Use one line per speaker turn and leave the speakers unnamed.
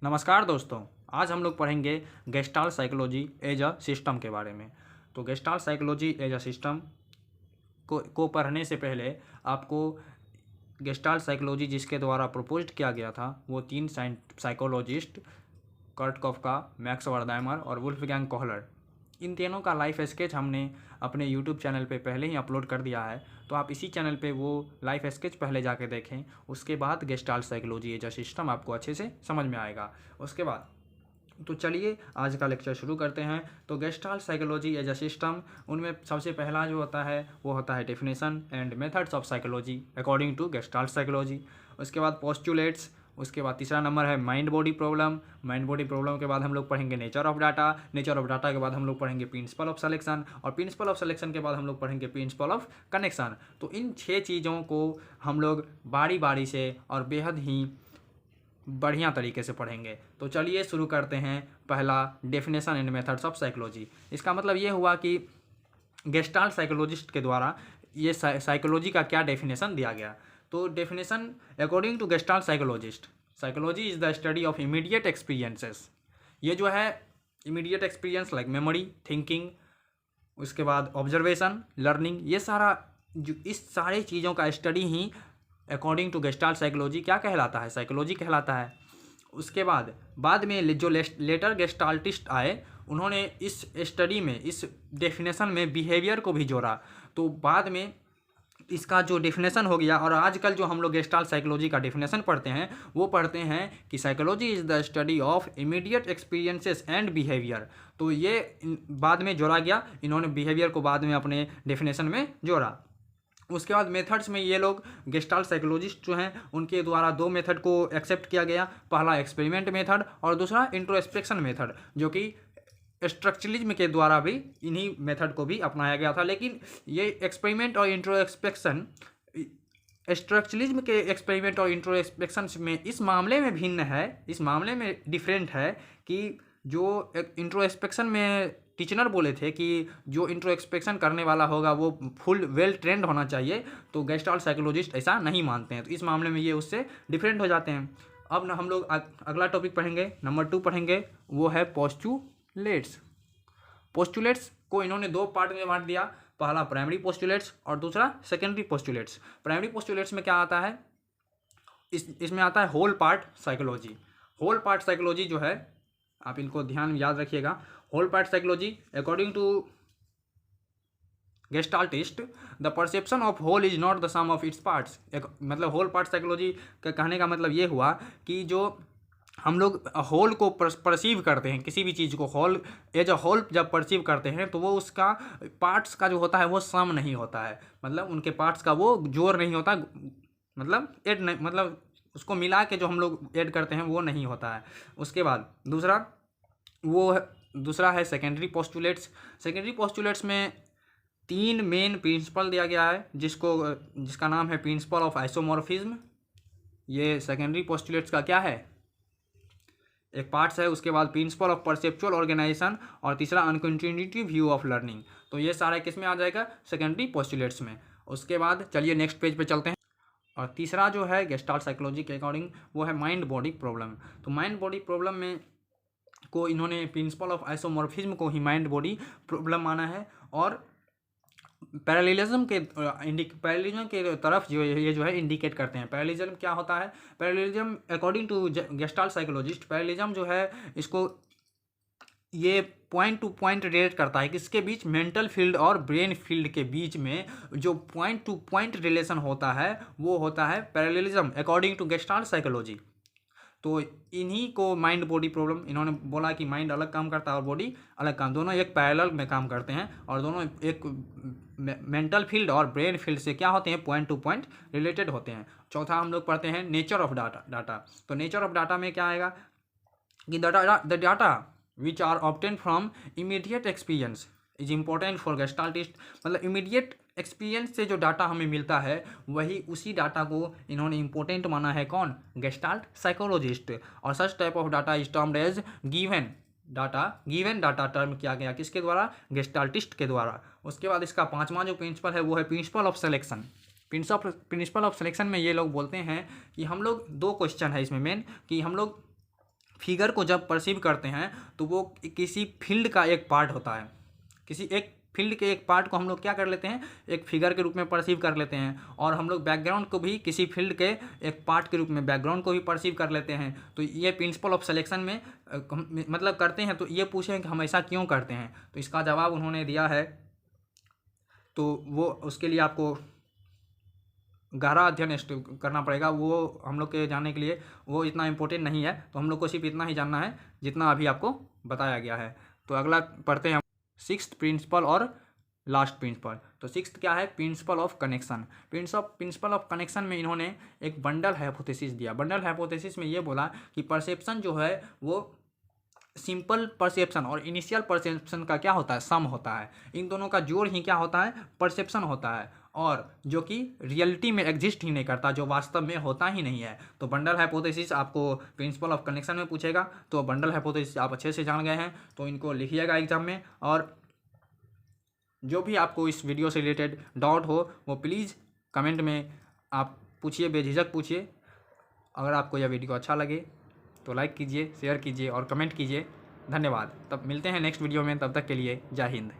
नमस्कार दोस्तों। आज हम लोग पढ़ेंगे gestalt psychology as a system के बारे में। तो gestalt psychology as a system को पढ़ने से पहले आपको गेस्टाल्ट साइकोलॉजी जिसके द्वारा प्रपोज्ड किया गया था वो तीन साइकोलॉजिस्ट कर्ट कॉफका, मैक्स वर्दाइमर और वुल्फगैंग कोहलर, इन तीनों का लाइफ स्केच हमने अपने यूट्यूब चैनल पे पहले ही अपलोड कर दिया है। तो आप इसी चैनल पे वो लाइफ स्केच पहले जाके देखें, उसके बाद gestalt psychology as a system आपको अच्छे से समझ में आएगा। उसके बाद तो चलिए आज का लेक्चर शुरू करते हैं। तो gestalt psychology as a system, उनमें सबसे पहला जो होता है वो होता है definition and methods of psychology according to gestalt psychology. उसके बाद पोस्टुलेट्स, उसके बाद तीसरा नंबर है mind body problem. Mind body problem के बाद हम लोग पढ़ेंगे nature of data. Nature of data के बाद हम लोग पढ़ेंगे प्रिंसिपल ऑफ सिलेक्शन, और प्रिंसिपल ऑफ सिलेक्शन के बाद हम लोग पढ़ेंगे प्रिंसिपल ऑफ कनेक्शन। तो इन 6 चीज़ों को हम लोग बारी बारी से और बेहद ही बढ़िया तरीके से पढ़ेंगे। तो चलिए शुरू करते हैं। पहला, definition and methods of psychology. इसका मतलब ये हुआ कि गेस्टाल्ट साइकोलॉजिस्ट के द्वारा ये साइकोलॉजी का क्या डेफिनेशन दिया गया। तो definition according to gestalt psychologist, psychology is the study of immediate experiences. ये जो है immediate experience like memory, thinking, उसके बाद ऑब्जर्वेशन, लर्निंग, ये सारा जो इस सारे चीज़ों का स्टडी ही अकॉर्डिंग टू गेस्टाल्ट साइकोलॉजी क्या कहलाता है, साइकोलॉजी कहलाता है। उसके बाद में जो लेटर गेस्टाल्टिस्ट आए, उन्होंने इस स्टडी में, इस डेफिनेशन में बिहेवियर को भी जोड़ा। तो बाद में इसका जो डेफिनेशन हो गया, और आजकल जो हम लोग गेस्टाल्ट साइकोलॉजी का डेफिनेशन पढ़ते हैं वो पढ़ते हैं कि psychology is the study of immediate experiences and behaviour. तो ये बाद में जोड़ा गया, इन्होंने बिहेवियर को बाद में अपने डेफिनेशन में जोड़ा। उसके बाद मेथड्स में ये लोग गेस्टाल्ट साइकोलॉजिस्ट जो हैं उनके द्वारा 2 मेथड को एक्सेप्ट किया गया। पहला एक्सपेरिमेंट मेथड और दूसरा इंट्रोस्पेक्शन मेथड, जो कि स्ट्रक्चरलिज्म के द्वारा भी इन्हीं मेथड को भी अपनाया गया था। लेकिन ये एक्सपेरिमेंट और इंट्रोस्पेक्शन, स्ट्रक्चरलिज्म के एक्सपेरिमेंट और इंट्रोस्पेक्शन में इस मामले में भिन्न है, इस मामले में डिफरेंट है कि जो इंट्रोस्पेक्शन में टीचर बोले थे कि जो इंट्रोस्पेक्शन करने वाला होगा वो फुल वेल ट्रेंड होना चाहिए, तो गेस्टाल्ट साइकोलॉजिस्ट ऐसा नहीं मानते हैं। तो इस मामले में ये उससे डिफरेंट हो जाते हैं। अब ना हम लोग अगला टॉपिक पढ़ेंगे, नंबर 2 पढ़ेंगे, वो है पोस्टुलेट्स। पोस्टुलेट्स को इन्होंने 2 पार्ट में बांट दिया। पहला प्राइमरी पोस्टुलेट्स और दूसरा सेकेंडरी पोस्टुलेट्स। प्राइमरी पोस्टुलेट्स में क्या आता है, इसमें आता है whole part psychology. Whole part psychology जो है, आप इनको ध्यान याद रखिएगा। Whole part psychology according to gestaltist, the perception of whole is not the sum of its parts. मतलब होल पार्ट साइकोलॉजी का कहने का मतलब ये हुआ कि जो हम लोग होल को परसीव करते हैं, किसी भी चीज़ को होल एज अ होल जब परसीव करते हैं तो वो उसका पार्ट्स का जो होता है वो सम नहीं होता है। मतलब उनके पार्ट्स का वो जोड़ नहीं होता, मतलब ऐड नहीं, मतलब उसको मिला के जो हम लोग ऐड करते हैं वो नहीं होता है। उसके बाद दूसरा है सेकेंडरी पोस्टुलेट्स। सेकेंडरी पोस्टुलेट्स में 3 मेन प्रिंसिपल दिया गया है, जिसका नाम है प्रिंसिपल ऑफ आइसोमॉर्फिज्म। ये सेकेंडरी पोस्टुलेट्स का क्या है, एक पार्ट्स है। उसके बाद प्रिंसिपल ऑफ परसेप्चुअल ऑर्गेनाइजेशन, और तीसरा अनकंटिन्यूटी व्यू ऑफ लर्निंग। तो ये सारा किस में आ जाएगा, सेकेंडरी पोस्टुलेट्स में। उसके बाद चलिए नेक्स्ट पेज पे चलते हैं। और तीसरा जो है गेस्टाल्ट साइकोलॉजी के अकॉर्डिंग वो है माइंड बॉडी प्रॉब्लम। तो माइंड बॉडी प्रॉब्लम में को इन्होंने प्रिंसिपल ऑफ आइसोमॉर्फिज्म को ही माइंड बॉडी प्रॉब्लम माना है। और पैरेललिज्म के तरफ ये जो है इंडिकेट करते हैं। पैरेललिज्म क्या होता है, parallelism according to gestalt psychologist, parallelism जो है इसको ये पॉइंट टू पॉइंट रिलेट करता है, किसके बीच, मेंटल फील्ड और ब्रेन फील्ड के बीच में जो पॉइंट टू पॉइंट रिलेशन होता है वो होता है parallelism according to gestalt psychology. तो इन्हीं को माइंड बॉडी प्रॉब्लम, इन्होंने बोला कि माइंड अलग काम करता है और बॉडी अलग काम, दोनों एक पैरेलल में काम करते हैं, और दोनों एक मेंटल फील्ड और ब्रेन फील्ड से क्या होते हैं, पॉइंट टू पॉइंट रिलेटेड होते हैं। चौथा हम लोग पढ़ते हैं नेचर ऑफ डाटा। तो नेचर ऑफ डाटा में क्या आएगा कि the data which are obtain from immediate experience is important for gestaltist. मतलब इमीडिएट एक्सपीरियंस से जो डाटा हमें मिलता है वही उसी डाटा को इन्होंने इंपॉर्टेंट माना है, कौन, गेस्टाल्ट साइकोलॉजिस्ट। और such type of data is termed as given data term किया गया किसके द्वारा, गेस्टाल्टिस्ट के द्वारा। उसके बाद इसका 5वां जो प्रिंसिपल है वो है principal of selection. Principal of selection में ये लोग बोलते हैं कि हम लोग 2 क्वेश्चन है इसमें मेन, कि हम लोग फिगर को जब परसीव करते हैं तो वो किसी फील्ड का एक पार्ट होता है, किसी एक फील्ड के एक पार्ट को हम लोग क्या कर लेते हैं, एक फिगर के रूप में परसीव कर लेते हैं। और हम लोग बैकग्राउंड को भी किसी फील्ड के एक पार्ट के रूप में बैकग्राउंड को भी परसीव कर लेते हैं। तो ये प्रिंसिपल ऑफ सिलेक्शन में मतलब करते हैं। तो ये पूछें कि हम ऐसा क्यों करते हैं, तो इसका जवाब उन्होंने दिया है। तो वो उसके लिए आपको गहरा अध्ययन करना पड़ेगा, वो हम लोग के जानने के लिए वो इतना इम्पोर्टेंट नहीं है। तो हम लोग को सिर्फ इतना ही जानना है जितना अभी आपको बताया गया है। तो अगला पढ़ते हैं हम सिक्स्थ प्रिंसिपल और लास्ट प्रिंसिपल। तो सिक्स्थ क्या है, principle of connection. Principle of connection में इन्होंने एक बंडल हाइपोथेसिस दिया। बंडल हाइपोथेसिस में ये बोला कि परसेप्शन जो है वो सिंपल परसेप्शन और इनिशियल परसेप्शन का क्या होता है, सम होता है। इन दोनों का जोड़ ही क्या होता है, परसेप्शन होता है, और जो कि रियलिटी में एग्जिस्ट ही नहीं करता, जो वास्तव में होता ही नहीं है। तो बंडल हाइपोथेसिस आपको प्रिंसिपल ऑफ कनेक्शन में पूछेगा। तो बंडल हाइपोथेसिस आप अच्छे से जान गए हैं, तो इनको लिखिएगा एग्जाम में। और जो भी आपको इस वीडियो से रिलेटेड डाउट हो वो प्लीज़ कमेंट में आप पूछिए, बेझिझक पूछिए। अगर आपको यह वीडियो अच्छा लगे तो लाइक कीजिए, शेयर कीजिए और कमेंट कीजिए। धन्यवाद। तब मिलते हैं नेक्स्ट वीडियो में, तब तक के लिए जय हिंद।